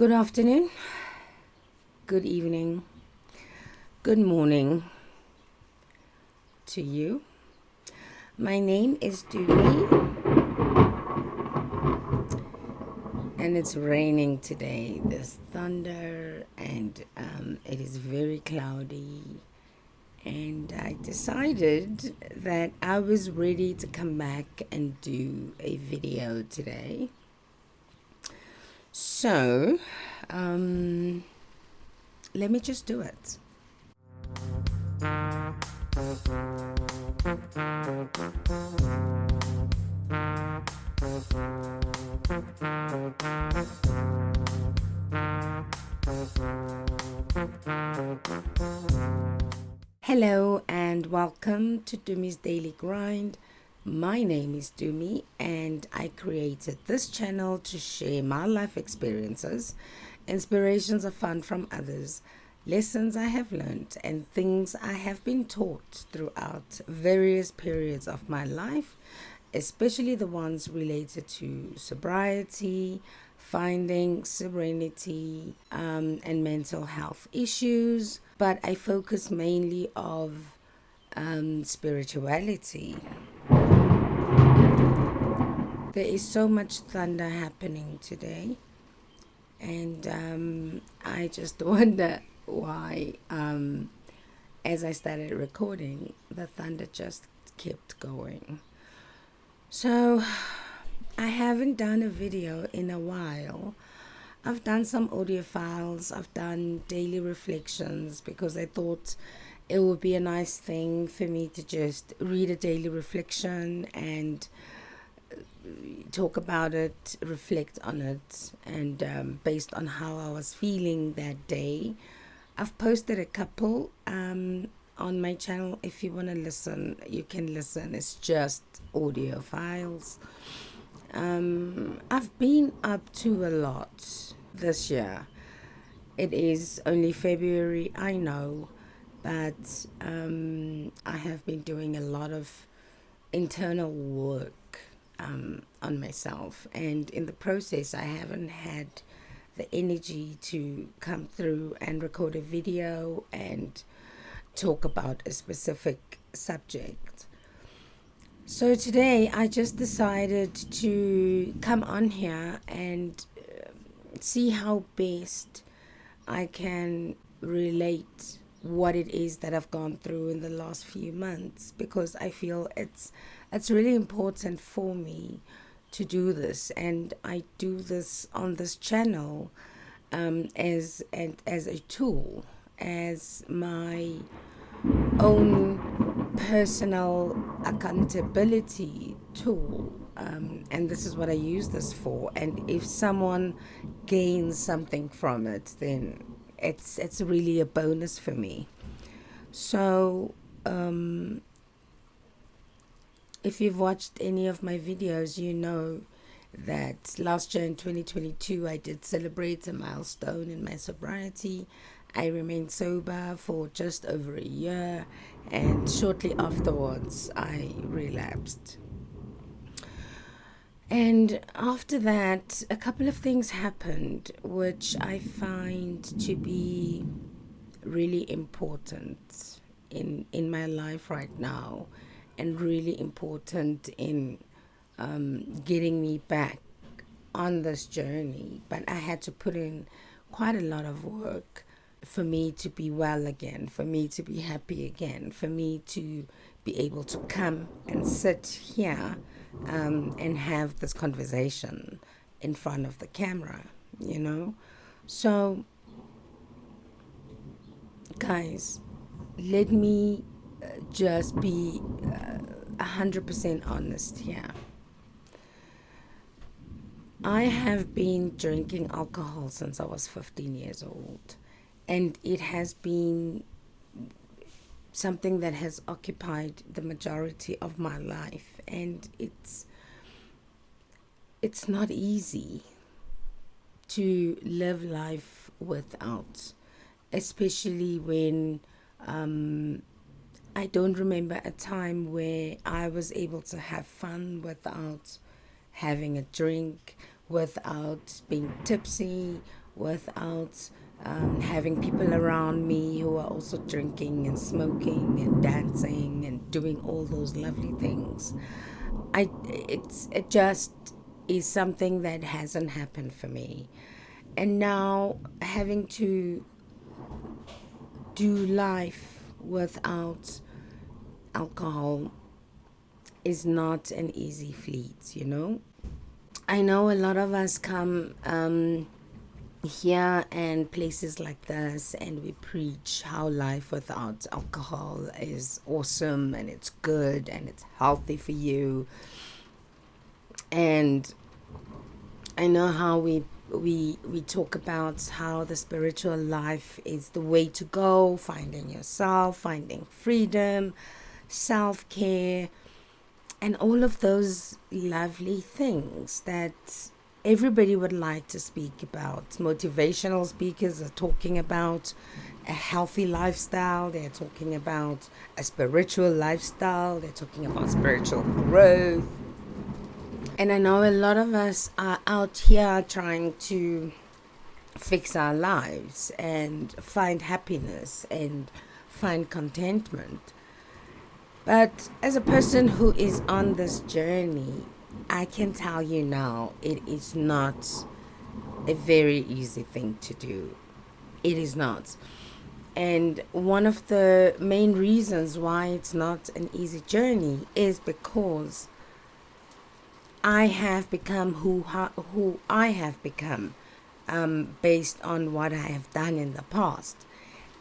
Good afternoon, good evening, good morning to you. My name is Dumi, and it's raining today. There's thunder, and it is very cloudy. And I decided that I was ready to come back and do a video today. So, let me just do it. Hello and welcome to Dumi's Daily Grind. My name is Dumi and I created this channel to share my life experiences, inspirations of fun from others, lessons I have learned, and things I have been taught throughout various periods of my life, especially the ones related to sobriety, finding serenity, and mental health issues. But I focus mainly of spirituality. There is so much thunder happening today, and I just wonder why, as I started recording, the thunder just kept going. So, I haven't done a video in a while. I've done some audio files, I've done daily reflections because I thought it would be a nice thing for me to just read a daily reflection and talk about it, reflect on it, and based on how I was feeling that day. I've posted a couple on my channel. If you want to listen, you can listen. It's just audio files. I've been up to a lot this year. It is only February, I know, but I have been doing a lot of internal work on myself, and in the process I haven't had the energy to come through and record a video and talk about a specific subject. So today I just decided to come on here and see how best I can relate what it is that I've gone through in the last few months, because I feel it's really important for me to do this, and I do this on this channel as a tool, as my own personal accountability tool, and this is what I use this for. And if someone gains something from it, then it's really a bonus for me. So if you've watched any of my videos, you know that last year in 2022 I did celebrate a milestone in my sobriety. I remained sober for just over a year, and shortly afterwards I relapsed. And after that, a couple of things happened which I find to be really important in my life right now, and really important in getting me back on this journey. But I had to put in quite a lot of work for me to be well again, for me to be happy again, for me to be able to come and sit here and have this conversation in front of the camera, you know. So guys, let me just be 100% honest here. I have been drinking alcohol since I was 15 years old, and it has been something that has occupied the majority of my life, and it's not easy to live life without, especially when I don't remember a time where I was able to have fun without having a drink, without being tipsy, without having people around me who are also drinking and smoking and dancing and doing all those lovely things. It just is something that hasn't happened for me. And now having to do life without alcohol is not an easy feat, you know. I know a lot of us come here and places like this and we preach how life without alcohol is awesome and it's good and it's healthy for you. And I know how we talk about how the spiritual life is the way to go, finding yourself, finding freedom, self-care, and all of those lovely things that everybody would like to speak about. Motivational speakers are talking about a healthy lifestyle, they're talking about a spiritual lifestyle, they're talking about spiritual growth. And I know a lot of us are out here trying to fix our lives and find happiness and find contentment. But as a person who is on this journey, I can tell you now, it is not a very easy thing to do. It is not. And one of the main reasons why it's not an easy journey is because I have become who I have become based on what I have done in the past.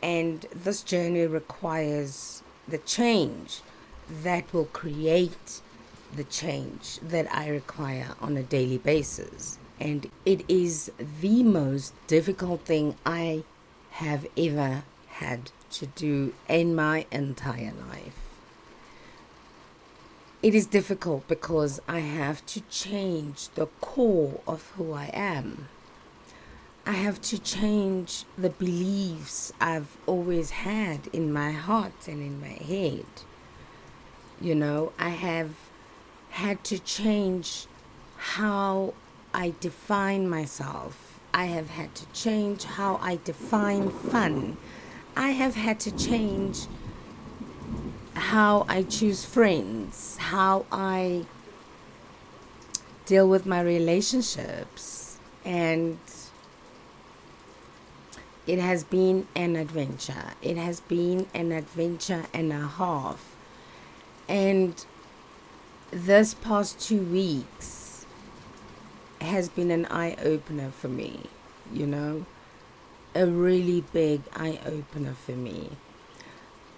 And this journey requires the change that will create the change that I require on a daily basis. And it is the most difficult thing I have ever had to do in my entire life. It is difficult because I have to change the core of who I am. I have to change the beliefs I've always had in my heart and in my head. You know, I have had to change how I define myself. I have had to change how I define fun. I have had to change how I choose friends, how I deal with my relationships. And it has been an adventure. It has been an adventure and a half. And this past 2 weeks has been an eye-opener for me, you know, a really big eye-opener for me.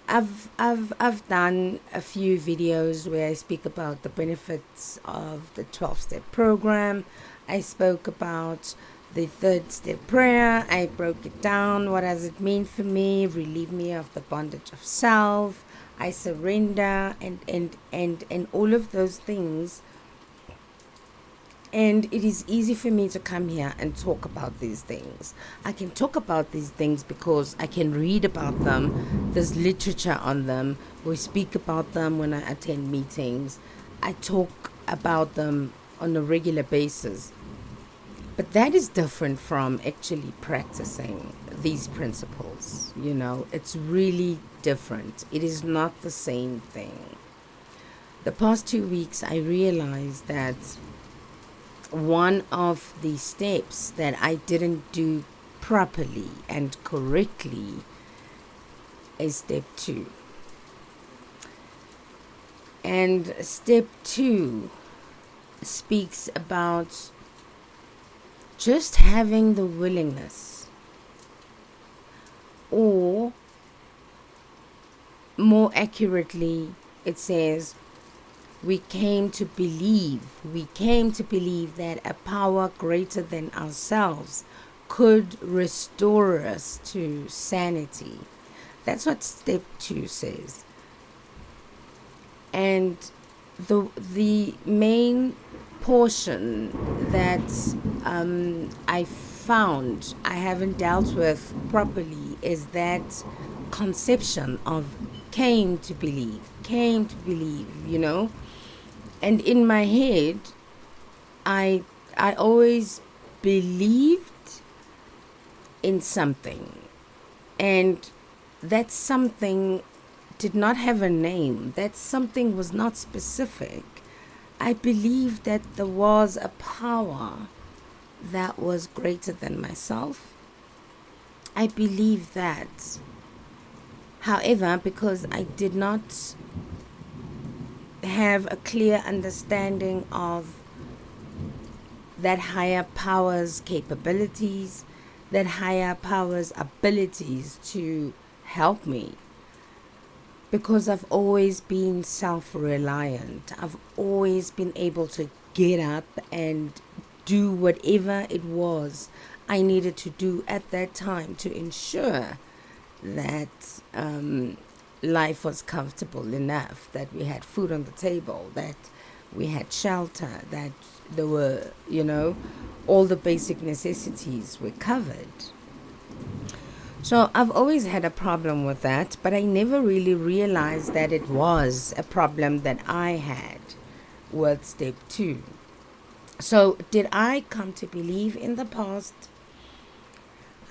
I've done a few videos where I speak about the benefits of the 12-step program. I spoke about the 3rd-step prayer. I broke it down. What does it mean for me? Relieve me of the bondage of self. I surrender and all of those things. And it is easy for me to come here and talk about these things. I can talk about these things because I can read about them. There's literature on them. We speak about them when I attend meetings. I talk about them on a regular basis. But that is different from actually practicing these principles. You know, it's really different. It is not the same thing. The past 2 weeks, I realized that one of the steps that I didn't do properly and correctly is step 2. And step 2 speaks about just having the willingness, or more accurately, it says, we came to believe that a power greater than ourselves could restore us to sanity. That's what step 2 says. And the main portion that I found I haven't dealt with properly is that conception of came to believe, you know. And in my head, I always believed in something, and that something did not have a name. That something was not specific. I believe that there was a power that was greater than myself. I believe that. However, because I did not have a clear understanding of that higher power's capabilities, that higher power's abilities to help me, because I've always been self reliant. I've always been able to get up and do whatever it was I needed to do at that time to ensure that life was comfortable enough, that we had food on the table, that we had shelter, that there were, all the basic necessities were covered. So I've always had a problem with that, but I never really realized that it was a problem that I had with step two. So did I come to believe in the past?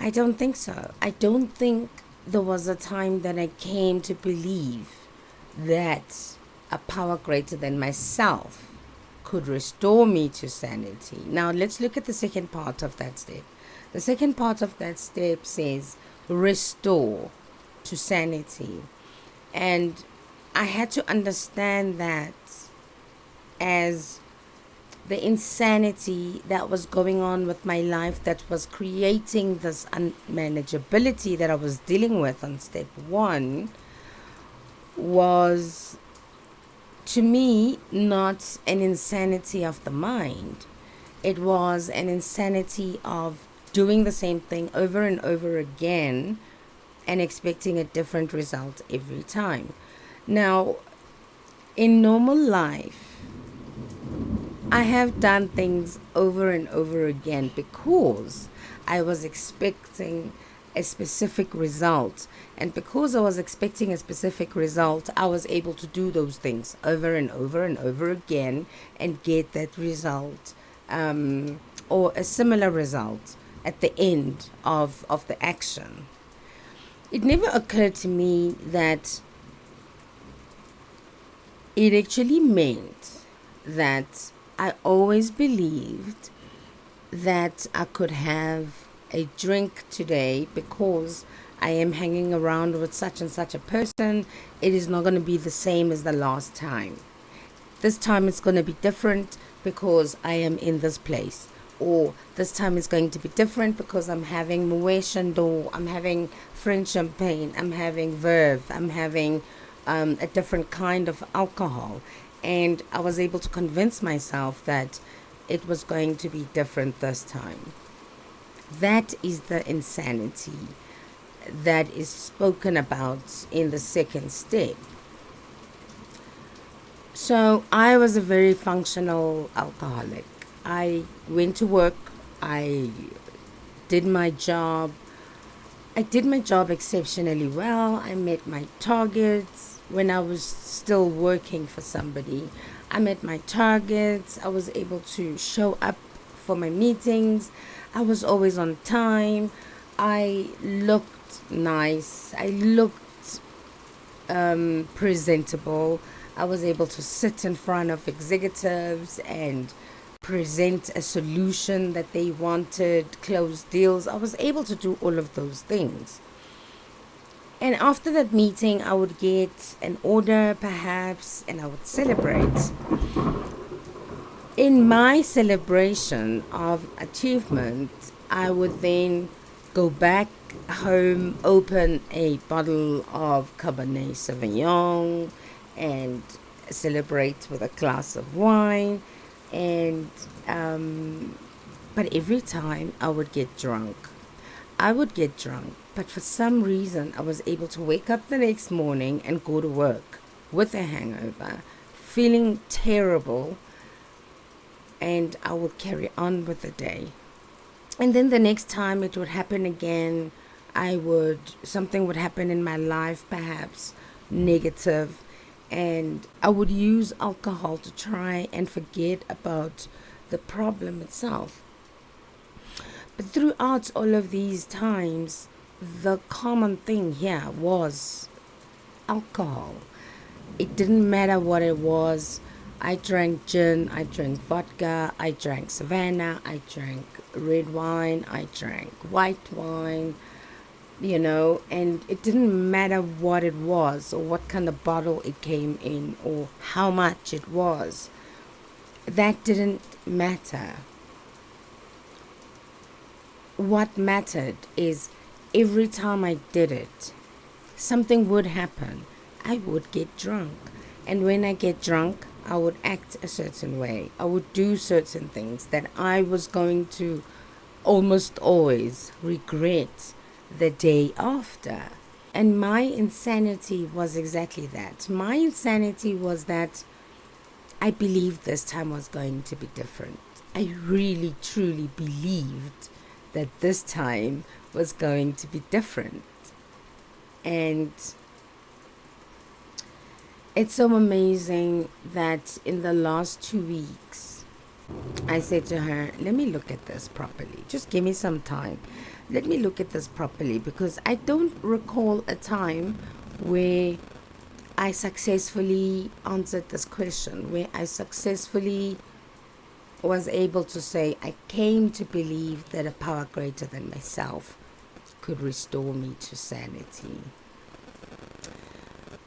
I don't think so. I don't think there was a time that I came to believe that a power greater than myself could restore me to sanity. Now let's look at the second part of that step. The second part of that step says restore to sanity. And I had to understand that as the insanity that was going on with my life, that was creating this unmanageability that I was dealing with on step one, was to me not an insanity of the mind. It was an insanity of doing the same thing over and over again and expecting a different result every time. Now, in normal life, I have done things over and over again because I was expecting a specific result. And because I was expecting a specific result, I was able to do those things over and over and over again and get that result, or a similar result at the end of the action. It never occurred to me that it actually meant that I always believed that I could have a drink today because I am hanging around with such and such a person. It is not going to be the same as the last time. This time it's going to be different because I am in this place. Or this time it's going to be different because I'm having Moet Chandon, I'm having French champagne, I'm having Verve, I'm having a different kind of alcohol. And I was able to convince myself that it was going to be different this time. That is the insanity that is spoken about in the second step. So I was a very functional alcoholic. I went to work. I did my job. I did my job exceptionally well. I met my targets when I was still working for somebody. I met my targets. I was able to show up for my meetings. I was always on time. I looked nice. I looked presentable. I was able to sit in front of executives and present a solution that they wanted, close deals. I was able to do all of those things. And after that meeting, I would get an order perhaps, and I would celebrate. In my celebration of achievement, I would then go back home, open a bottle of Cabernet Sauvignon, and celebrate with a glass of wine. And but every time I would get drunk. But for some reason I was able to wake up the next morning and go to work with a hangover, feeling terrible, and I would carry on with the day. And then the next time it would happen again, something would happen in my life, perhaps negative, and I would use alcohol to try and forget about the problem itself. throughout all of these times, the common thing here was alcohol. It didn't matter what it was. I drank gin, I drank vodka, I drank Savannah, I drank red wine, I drank white wine, and it didn't matter what it was or what kind of bottle it came in or how much it was. That didn't matter. What mattered is every time I did it, something would happen. I would get drunk. And when I get drunk, I would act a certain way. I would do certain things that I was going to almost always regret the day after. And my insanity was exactly that. My insanity was that I believed this time was going to be different. I really, truly believed that this time was going to be different. And it's so amazing that in the last 2 weeks, I said to her, let me look at this properly. Just give me some time. Let me look at this properly, because I don't recall a time where I successfully answered this question, where I successfully was able to say I came to believe that a power greater than myself could restore me to sanity.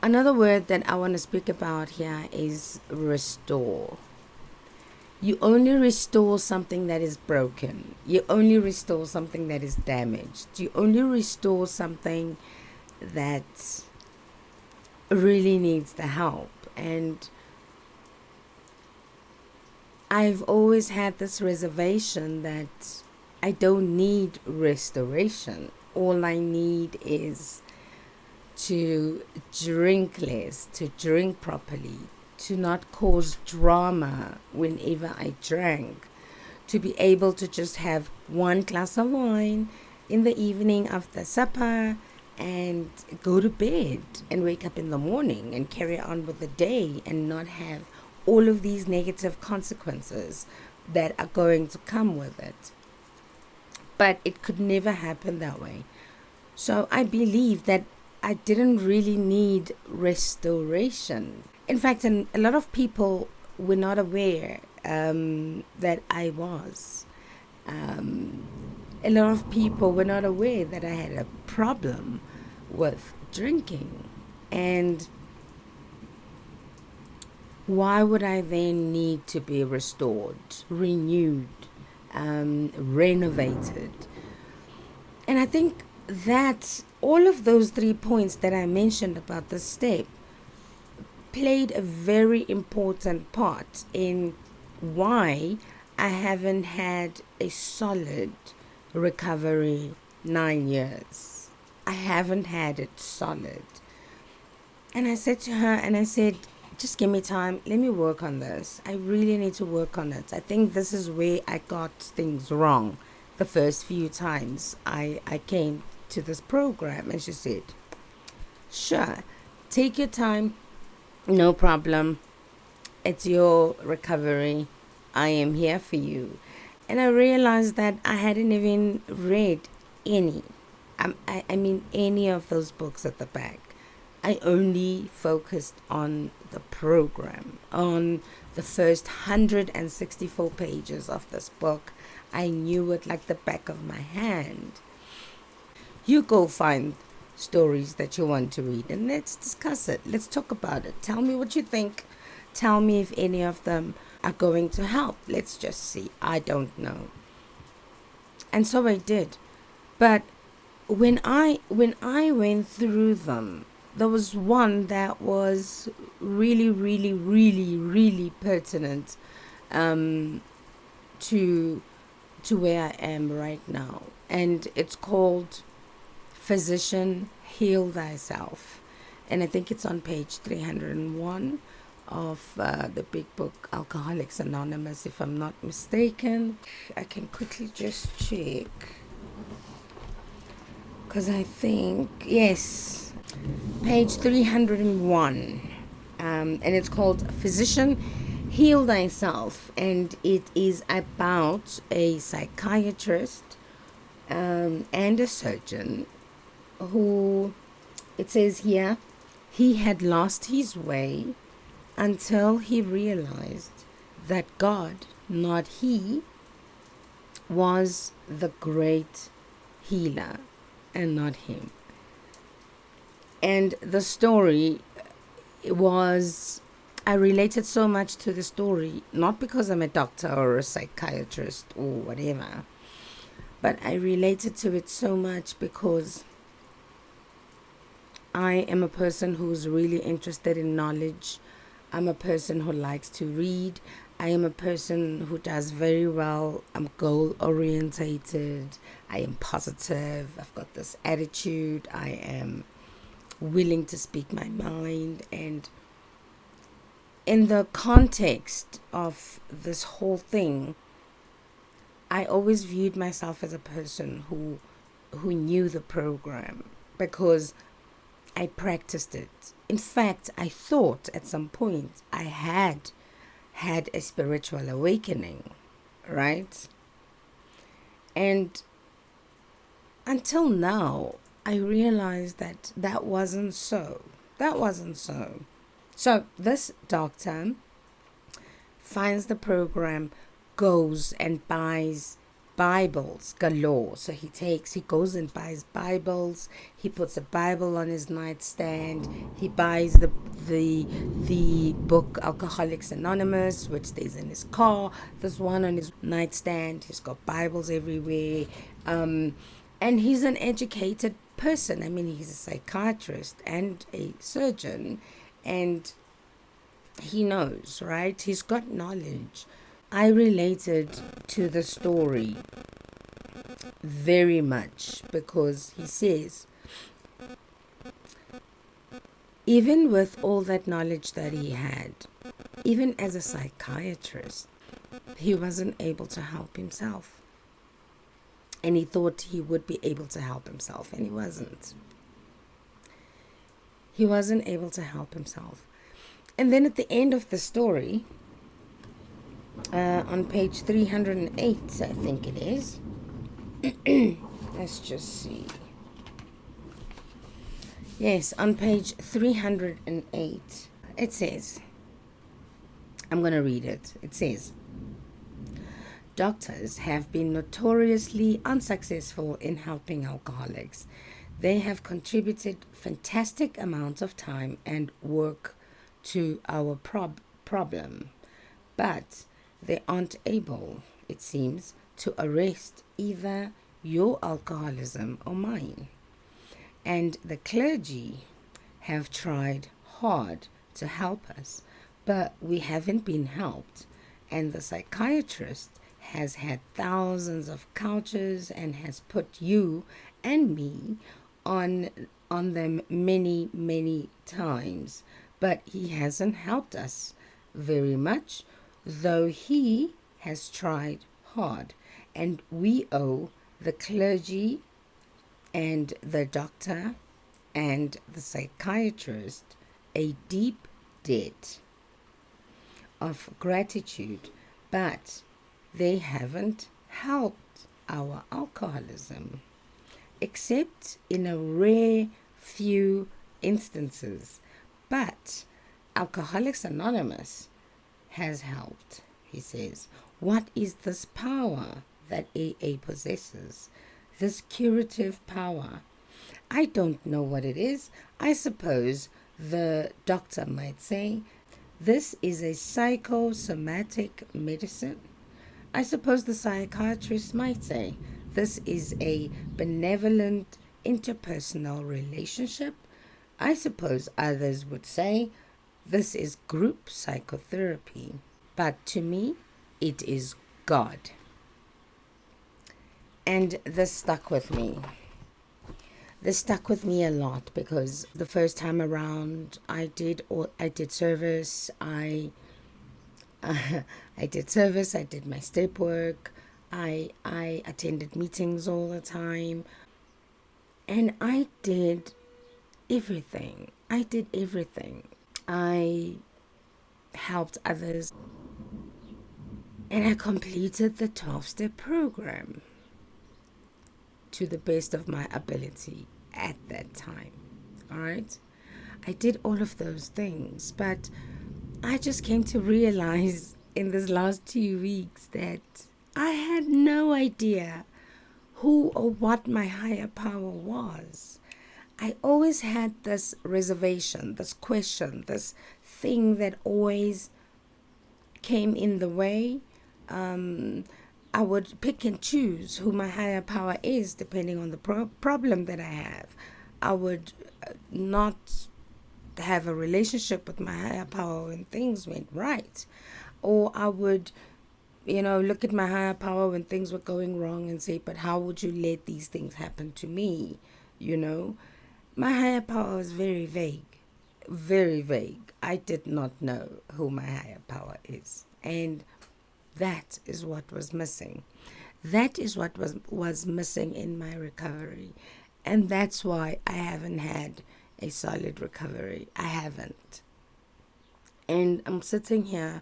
Another word that I want to speak about here is restore. You only restore something that is broken. You only restore something that is damaged. You only restore something that really needs the help. And I've always had this reservation that I don't need restoration. All I need is to drink less, to drink properly, to not cause drama whenever I drank, to be able to just have one glass of wine in the evening after supper and go to bed and wake up in the morning and carry on with the day and not have all of these negative consequences that are going to come with it. But it could never happen that way. So I believe that I didn't really need restoration. In fact, a lot of people were not aware that I was. A lot of people were not aware that I had a problem with drinking. And why would I then need to be restored, renewed, renovated? And I think that all of those 3 points that I mentioned about this step played a very important part in why I haven't had a solid recovery 9 years. I haven't had it solid. And I said to her, just give me time. Let me work on this. I really need to work on it. I think this is where I got things wrong the first few times I came to this program. And she said, sure, take your time. No problem. It's your recovery. I am here for you. And I realized that I hadn't even read any. Any of those books at the back. I only focused on the program, on the first 164 pages of this book. I knew it like the back of my hand. You go find stories that you want to read and let's discuss it. Let's talk about it. Tell me what you think. Tell me if any of them are going to help. Let's just see. I don't know. And so I did. But when I went through them, there was one that was really, really, really, really pertinent to where I am right now. And it's called Physician, Heal Thyself. And I think it's on page 301 of the big book, Alcoholics Anonymous, if I'm not mistaken. I can quickly just check. Because I think, yes, page 301. And it's called Physician, Heal Thyself. And it is about a psychiatrist and a surgeon who, it says here, he had lost his way until he realized that God, not he, was the great healer and not him. And the story was, I related so much to the story, not because I'm a doctor or a psychiatrist or whatever, but I related to it so much because I am a person who's really interested in knowledge. I'm a person who likes to read. I am a person who does very well. I'm goal orientated. I am positive. I've got this attitude. I am willing to speak my mind. And in the context of this whole thing, I always viewed myself as a person who knew the program because I practiced it. In fact, I thought at some point I had a spiritual awakening, right? And until now, I realized that that wasn't so. That wasn't so. So this doctor finds the program, goes and buys Bibles galore. So he goes and buys Bibles. He puts a Bible on his nightstand. He buys the book Alcoholics Anonymous, which stays in his car. There's one on his nightstand. He's got Bibles everywhere. And he's an educated person. I mean, he's a psychiatrist and a surgeon, and he knows, right? He's got knowledge. I related to the story very much because he says, even with all that knowledge that he had, even as a psychiatrist, he wasn't able to help himself. And he thought he would be able to help himself, and he wasn't. He wasn't able to help himself. And then at the end of the story, on page 308, I think it is. Let's just see. Yes, on page 308, it says, I'm going to read it. It says, doctors have been notoriously unsuccessful in helping alcoholics. They have contributed fantastic amounts of time and work to our problem, but they aren't able, it seems, to arrest either your alcoholism or mine. And the clergy have tried hard to help us, but we haven't been helped. And the psychiatrist has had thousands of couches and has put you and me on them many times, but he hasn't helped us very much, though he has tried hard. And we owe the clergy and the doctor and the psychiatrist a deep debt of gratitude, but they haven't helped our alcoholism, except in a rare few instances. But Alcoholics Anonymous has helped, he says. What is this power that AA possesses? This curative power. I don't know what it is. I suppose the doctor might say, this is a psychosomatic medicine. I suppose the psychiatrist might say, this is a benevolent interpersonal relationship. I suppose others would say, this is group psychotherapy. But to me, it is God. And this stuck with me. This stuck with me a lot because the first time around I did service. I did service. I did my step work. I attended meetings all the time, and I did everything. I helped others, and I completed the 12-step program. to the best of my ability at that time. All right. I did all of those things, but I just came to realize in this last 2 weeks that I had no idea who or what my higher power was. I always had this reservation, this question, this thing that always came in the way. I would pick and choose who my higher power is depending on the problem that I have. I would not have a relationship with my higher power when things went right. Or I would, look at my higher power when things were going wrong and say, but how would you let these things happen to me? My higher power was very vague, very vague. I did not know who my higher power is. And that is what was missing. That is what was missing in my recovery. And that's why I haven't had a solid recovery. I haven't. And I'm sitting here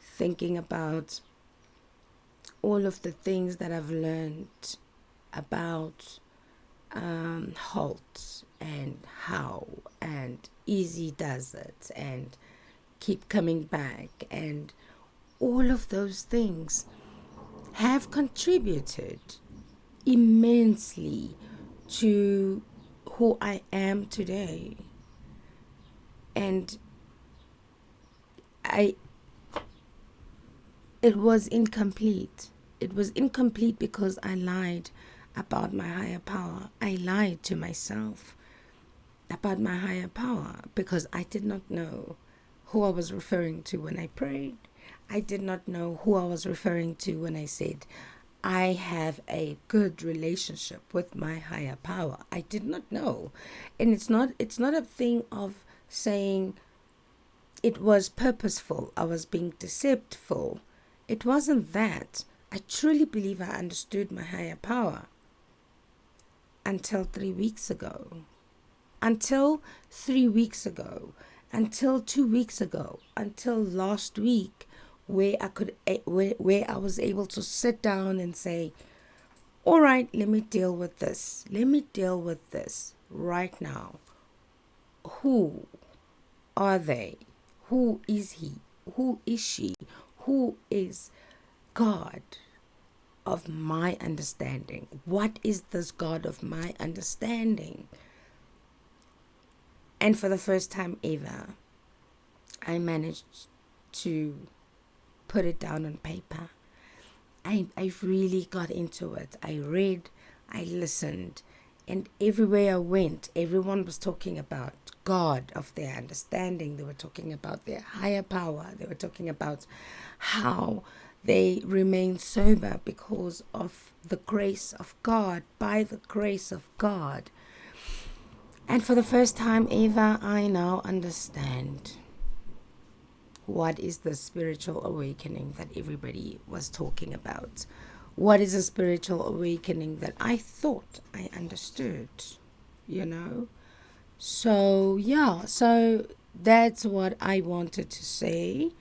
thinking about all of the things that I've learned about halt and how and easy does it and keep coming back, and all of those things have contributed immensely to who I am today. And it was incomplete. It was incomplete because I lied about my higher power. I lied to myself about my higher power because I did not know who I was referring to when I prayed. I did not know who I was referring to when I said, I have a good relationship with my higher power. I did not know. And it's not a thing of saying it was purposeful. I was being deceitful. It wasn't that. I truly believe I understood my higher power until 3 weeks ago. Until 3 weeks ago. Until 2 weeks ago. Until last week, where I was able to sit down and say, all right, let me deal with this. Let me deal with this right now. Who are they? Who is he? Who is she? Who is God of my understanding? What is this God of my understanding? And for the first time ever, I managed to put it down on paper. I really got into it. I read, I listened, and everywhere I went, everyone was talking about God of their understanding. They were talking about their higher power. They were talking about how they remain sober because of the grace of God, by the grace of God. And for the first time ever, I now understand what is the spiritual awakening that everybody was talking about. What is a spiritual awakening that I thought I understood, So that's what I wanted to say.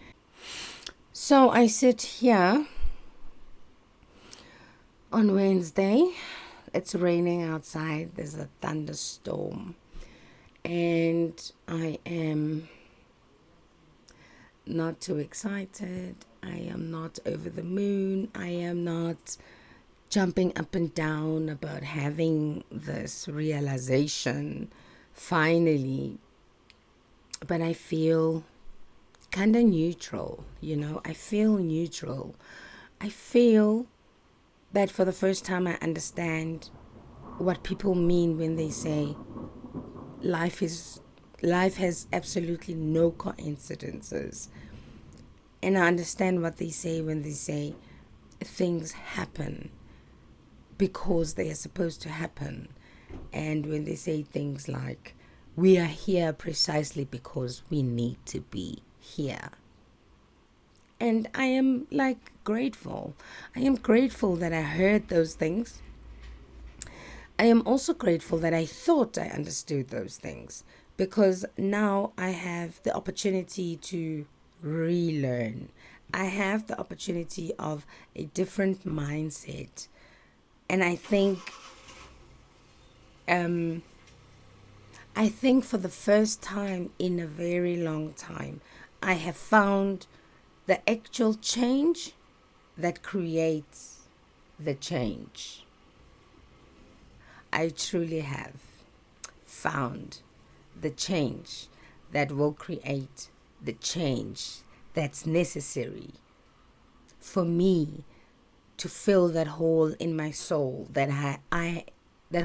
So I sit here on Wednesday. It's raining outside. There's a thunderstorm. And I am not too excited. I am not over the moon. I am not jumping up and down about having this realization finally. But I feel kind of neutral, I feel neutral. I feel that for the first time I understand what people mean when they say life has absolutely no coincidences. And I understand what they say when they say things happen because they are supposed to happen. And when they say things like, we are here precisely because we need to be here. And I am grateful. I am grateful that I heard those things. I am also grateful that I thought I understood those things, because now I have the opportunity to relearn. I have the opportunity of a different mindset. And I think I think for the first time in a very long time, I have found the actual change that creates the change. I truly have found the change that will create the change that's necessary for me to fill that hole in my soul that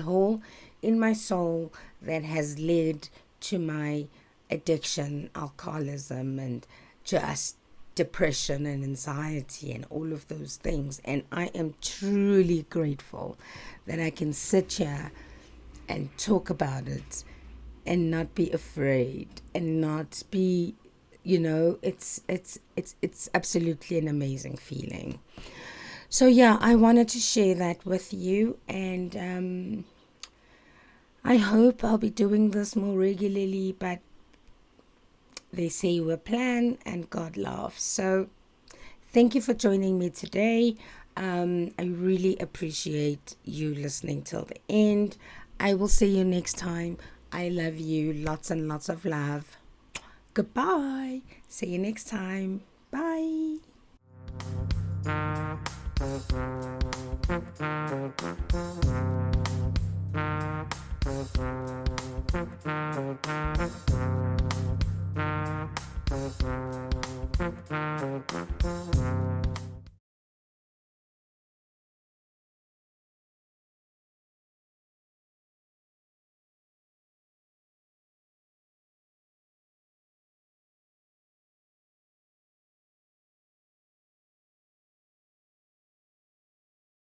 hole in my soul that has led to my addiction, alcoholism, and just depression and anxiety and all of those things. And I am truly grateful that I can sit here and talk about it and not be afraid and not be, it's absolutely an amazing feeling. So yeah, I wanted to share that with you, and I hope I'll be doing this more regularly, but they say we're plan and God laughs. So thank you for joining me today. I really appreciate you listening till the end. I will see you next time. I love you. Lots and lots of love. Goodbye. See you next time. Bye.